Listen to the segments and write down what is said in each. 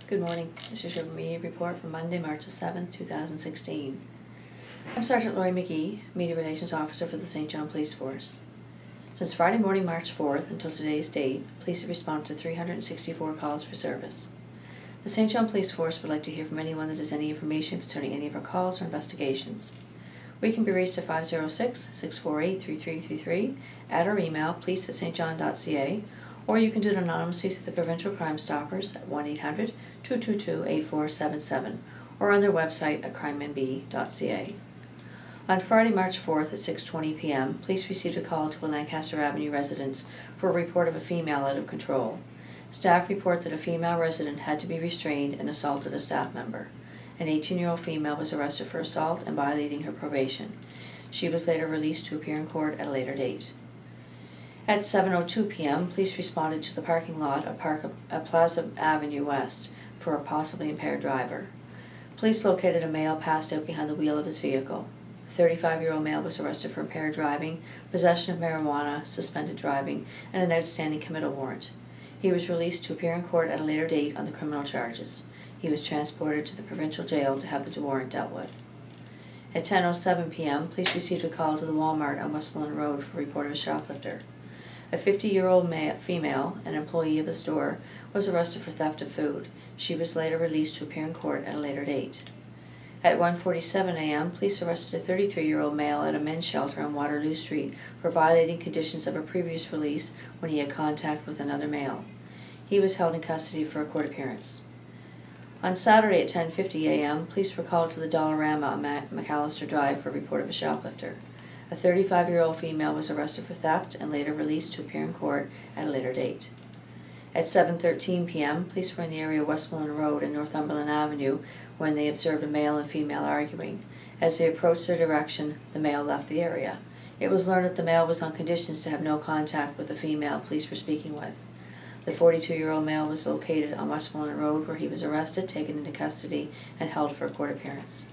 Good morning. This is your media report for Monday, March 7th, 2016. I'm Sergeant Lori McGee, Media Relations Officer for the St. John Police Force. Since Friday morning, March 4th until today's date, police have responded to 364 calls for service. The St. John Police Force would like to hear from anyone that has any information concerning any of our calls or investigations. We can be reached at 506-648-3333, at our email police@stjohn.ca, or you can do it anonymously through the Provincial Crime Stoppers at 1-800-222-8477 or on their website at crimenb.ca. On Friday, March 4th at 6:20 p.m., police received a call to a Lancaster Avenue residence for a report of a female out of control. Staff report that a female resident had to be restrained and assaulted a staff member. An 18-year-old female was arrested for assault and violating her probation. She was later released to appear in court at a later date. At 7:02 p.m., police responded to the parking lot of Plaza Avenue West for a possibly impaired driver. Police located a male passed out behind the wheel of his vehicle. The 35-year-old male was arrested for impaired driving, possession of marijuana, suspended driving, and an outstanding committal warrant. He was released to appear in court at a later date on the criminal charges. He was transported to the provincial jail to have the warrant dealt with. At 10:07 p.m., police received a call to the Walmart on Westmoreland Road for a report of a shoplifter. A 50-year-old female, an employee of the store, was arrested for theft of food. She was later released to appear in court at a later date. At 1:47 a.m., police arrested a 33-year-old male at a men's shelter on Waterloo Street for violating conditions of a previous release when he had contact with another male. He was held in custody for a court appearance. On Saturday at 10:50 a.m., police were called to the Dollarama on McAllister Drive for a report of a shoplifter. A 35-year-old female was arrested for theft and later released to appear in court at a later date. At 7:13 p.m., police were in the area of Westmoreland Road and Northumberland Avenue when they observed a male and female arguing. As they approached their direction, the male left the area. It was learned that the male was on conditions to have no contact with the female police were speaking with. The 42-year-old male was located on Westmoreland Road where he was arrested, taken into custody, and held for a court appearance.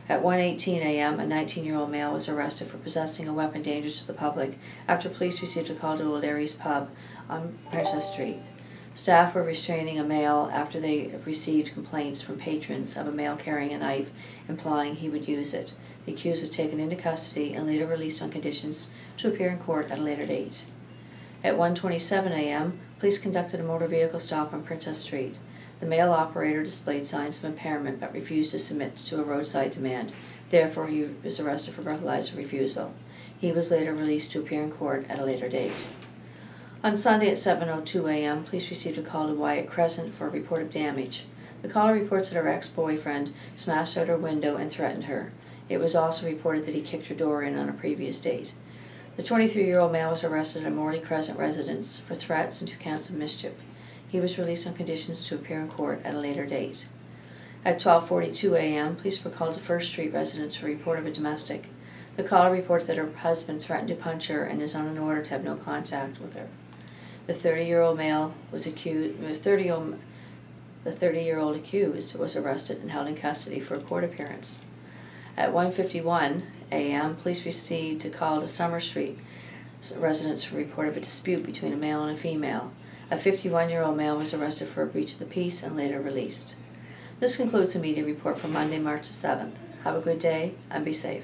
At 1:18 a.m., a 19-year-old male was arrested for possessing a weapon dangerous to the public after police received a call to O'Leary's Pub on Princess Street. Staff were restraining a male after they received complaints from patrons of a male carrying a knife, implying he would use it. The accused was taken into custody and later released on conditions to appear in court at a later date. At 1:27 a.m., police conducted a motor vehicle stop on Princess Street. The male operator displayed signs of impairment but refused to submit to a roadside demand. Therefore, he was arrested for breathalyzer refusal. He was later released to appear in court at a later date. On Sunday at 7:02 a.m., police received a call to Wyatt Crescent for a report of damage. The caller reports that her ex-boyfriend smashed out her window and threatened her. It was also reported that he kicked her door in on a previous date. The 23-year-old male was arrested at a Morley Crescent residence for threats and 2 counts of mischief. He was released on conditions to appear in court at a later date. At 12:42 a.m., police were called to First Street residence for a report of a domestic. The caller reported that her husband threatened to punch her and is on an order to have no contact with her. The 30-year-old male was accused. The 30-year-old accused was arrested and held in custody for a court appearance. At 1:51 a.m., police received a call to Summer Street residence for a report of a dispute between a male and a female. A 51-year-old male was arrested for a breach of the peace and later released. This concludes the media report for Monday, March 7th. Have a good day and be safe.